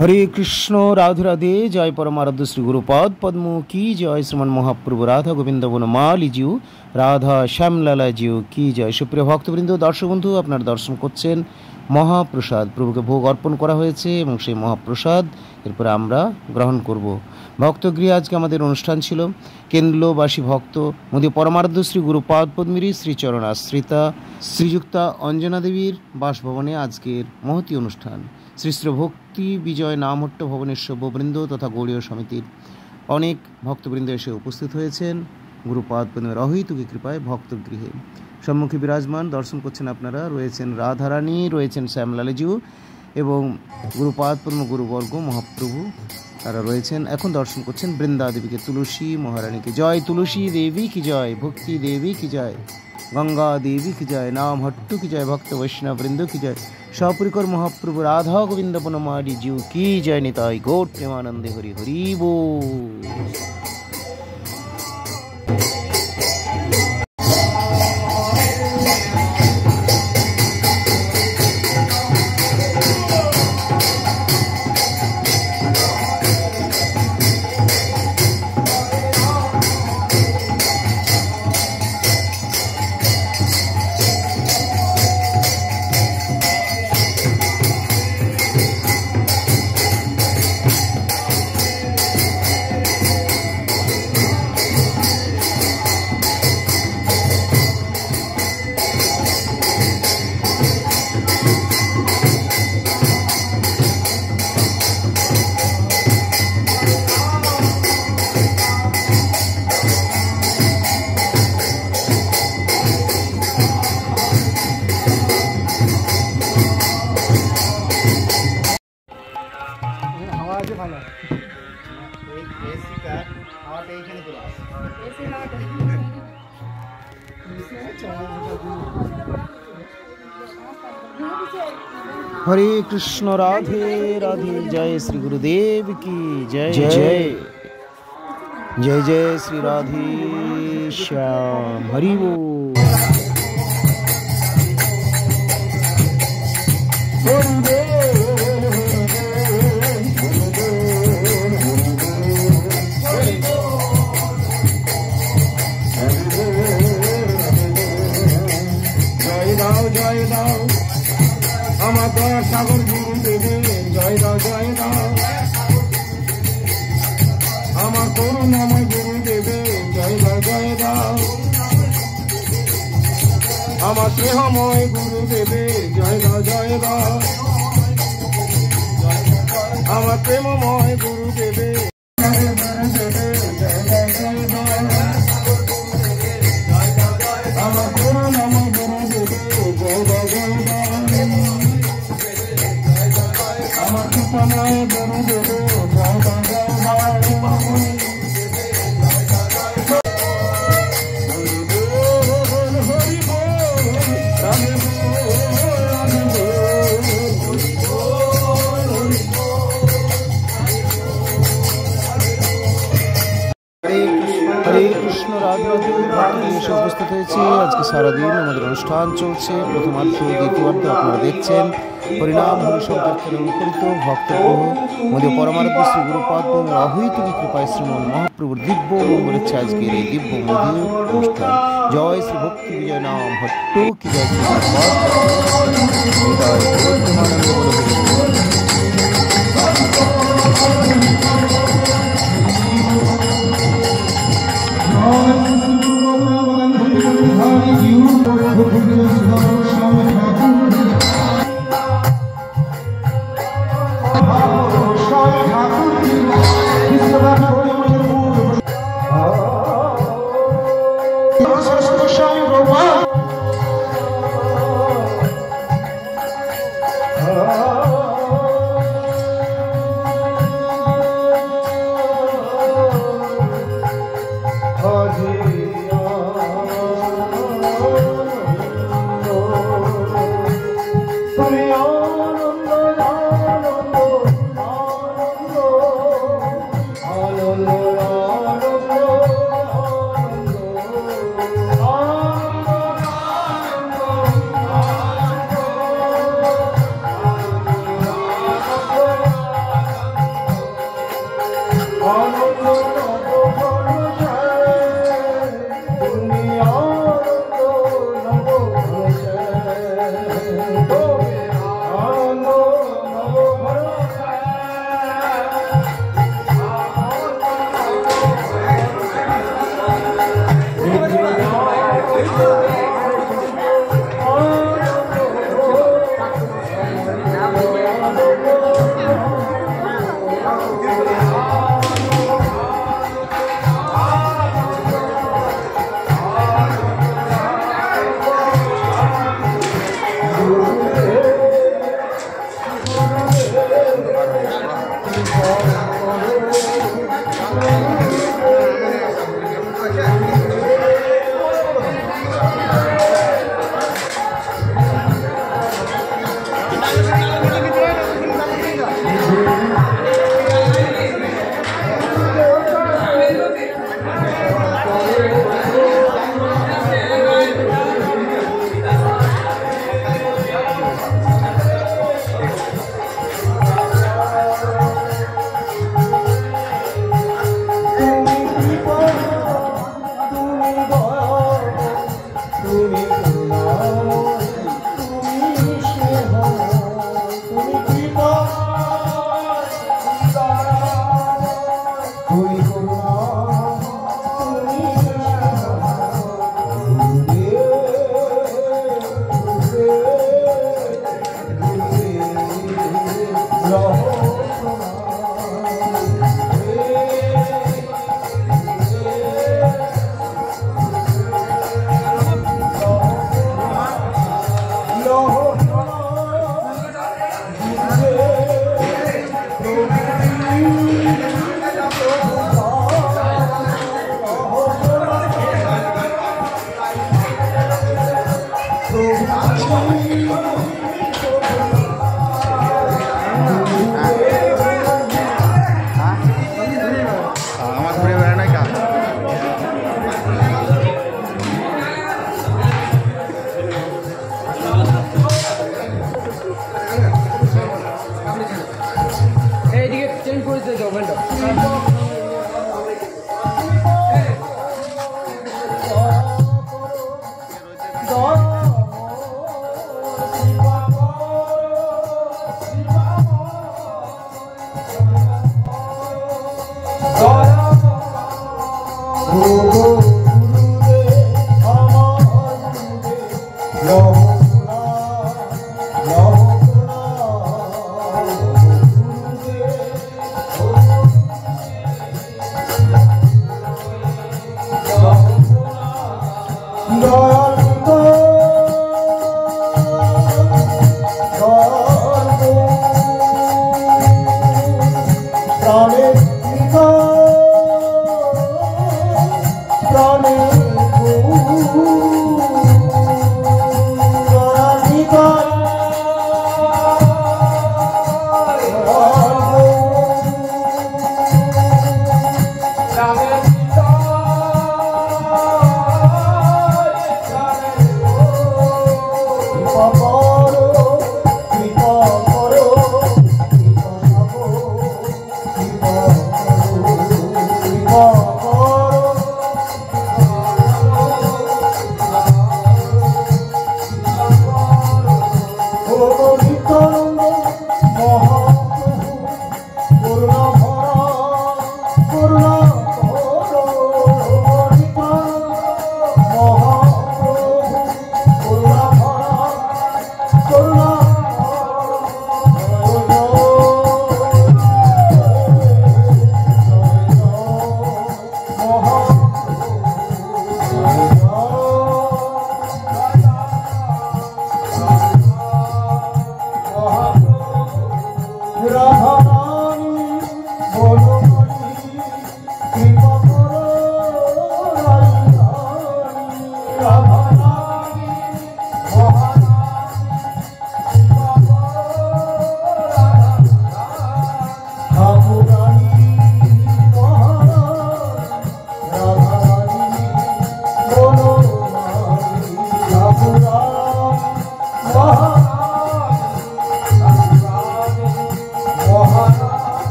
हरे कृष्ण राधे राधे। जय परमाराध्य श्री गुरुपाद पद्म की जय। श्रीमान महाप्रभु राधा गोविंद बनमाली जीव राधा श्यामलाला जीव की जय। सुप्रिय भक्तबृंद दर्शक बंधु আপনারা দর্শন করছেন মহাপ্রসাদ প্রভুকে ভোগ অর্পণ করা হয়েছে এবং সেই মহাপ্রসাদ এরপরে আমরা গ্রহণ করব। ভক্তগৃহে আজকে আমাদের অনুষ্ঠান ছিল কেন্দ্রবাসী ভক্ত মধ্যে পরমারাধ্য শ্রী গুরুপাদ পদ্মীর শ্রীচরণ আশ্রিতা শ্রীযুক্তা অঞ্জনা দেবীর বাসভবনে আজকের মহতী অনুষ্ঠান। শ্রী শ্রী ভক্তি বিজয় নামহট্ট ভবনের সভ্যবৃন্দ তথা গৌড়ীয় সমিতির অনেক ভক্তবৃন্দ এসে উপস্থিত হয়েছেন গুরুপাদ পদ্মের অহৈতুকী কৃপায় ভক্তগৃহে। সম্মুখে বিরাজমান দর্শন করছেন আপনারা, রয়েছেন রাধারানী, রয়েছেন শ্যামলালেজিউ এবং গুরুপাদ পদ্ম গুরুবর্গ মহাপ্রভু তারা রয়েছেন। এখন দর্শন করছেন বৃন্দা দেবীকে। তুলসী মহারানীকে জয়, তুলসী দেবী কি জয়, ভক্তি দেবী কি জয়, গঙ্গা দেবী কি জয়, নাম হট্টু কি জয়, ভক্ত বৈষ্ণব বৃন্দ কি জয়, সপরিকর মহাপ্রভু রাধা গোবিন্দ বনমালী জিউ কি জয়, নিতাই গৌর প্রেমানন্দে হরি হরি बोल। हरे कृष्ण राधे राधे। जय श्री गुरुदेव की जय जय जय जय श्री राधे श्याम हरि बोल। जय दाओ আমার সাগর গুরু দেবে জয় দাও জয় দাও, আমার করুণাময় গুরু দেবে জয় দাও জয় দাও, আমার স্নেহময় গুরু দেবে জয় দাও জয় দাও, আমার প্রেমময় গুরু দেবে আমার করুণাময় গুরু দেবে জয় দাও জয় দাও, আমার কৃপণায় গুরু দেবে জয় দাও জয় দাও। हरे कृष्ण राधे राधे এসে উপস্থিত হয়েছি। আজকে সারাদিন আমাদের অনুষ্ঠান চলছে। প্রথমার্ধ দ্বিতীয়ার্ধ আপনারা দেখছেন হরিনাম হরি সংকীর্তনে মুখরিত ভক্তপ্রভু মধ্য পরমারাধ্য শ্রী গুরুপাদ অহৈতুকী কৃপায় শ্রীমন মহাপ্রভুর দিব্য মঙ্গল ইচ্ছা আজকের এই দিব্য মধুর অনুষ্ঠান। জয় শ্রী ভক্তি বিজয় নাম ভট্ট কি জয় শ্রী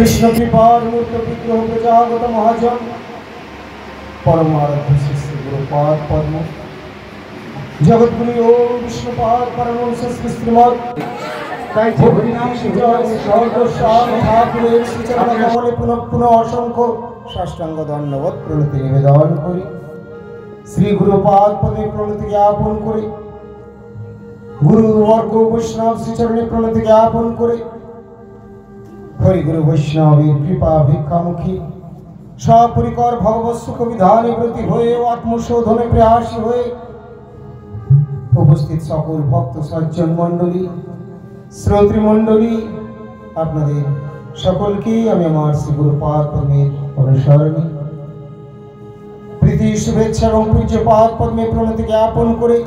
कृष्ण कृपार मूर्त विग्रह प्रजागत महाजन परमाराध्य श्री गुरुपाद पद्म जगतगुरु ओम विष्णुपाद परमहंस श्रीमद असंख्य साष्टांग दंडवत प्रणति निवेदन करी श्री गुरुपाद पदे प्रणति ज्ञापन करे गुरुवर्ग वैष्णव श्रीचरणे प्रणति ज्ञापन करे हरि गुरु वैष्णव कृपा भिक्षामुखी सपरिकर भगवत सुख विधाने व्रती हुए आत्मशोधने प्रयासी हुए उपस्थित सकल भक्त सज्जन मंडली श्रोत्री मंडली आपनादेर सकलके आमि आमार श्री गुरुपाद पद्मेर अनुसरणे प्रीति शुभेच्छा एवं पूज्यपाद पद्मे प्रणति ज्ञापन करे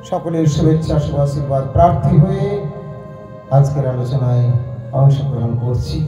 सकलेर शुभेच्छा शुभ आशीर्वाद प्रार्थी हुए आजकेर आलोचनाय अंशग्रहण करছি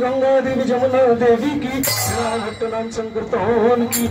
गंगा देवी जमुना देवी की भक्त नाम संकीर्तन की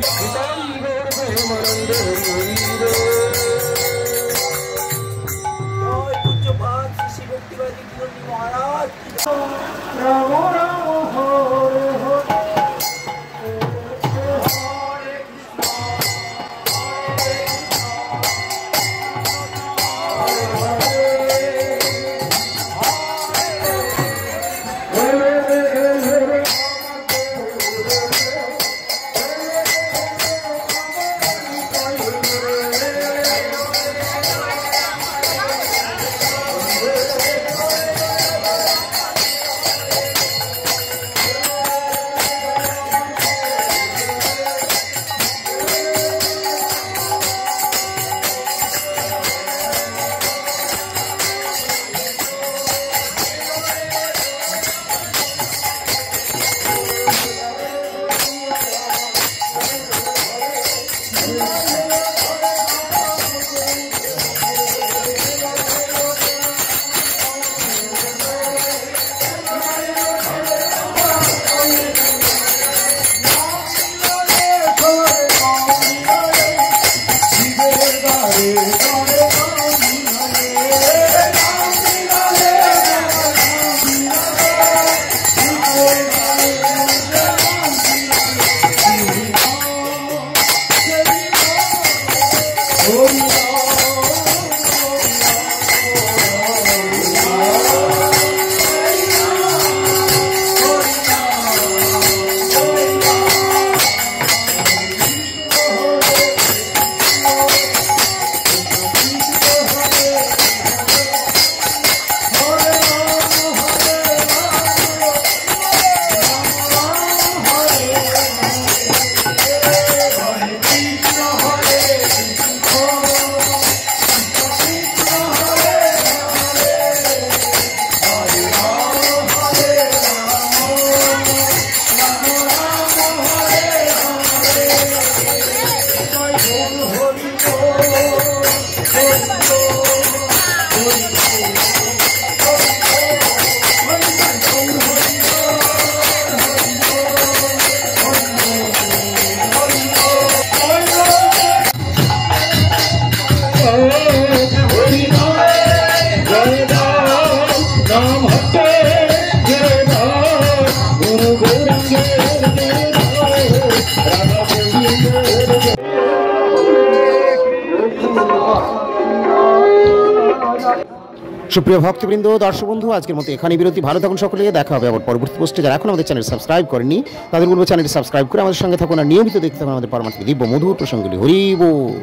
সুপ্রিয় ভক্তবৃন্দ, দর্শক বন্ধু, আজকের মতো এখানে বিরতি। ভালো থাকুন সকলে, দেখা হবে আবার পরবর্তী পোস্টে। যারা এখন আমাদের চ্যানেল সাবস্ক্রাইব করেনি তাদের বলবো চ্যানেলটি সাবস্ক্রাইব করে আমাদের সঙ্গে থাকুন আর নিয়মিত দেখতে থাকুন আমাদের পরমার্থী দিব্য মধুর প্রসঙ্গগুলি। হরি বল।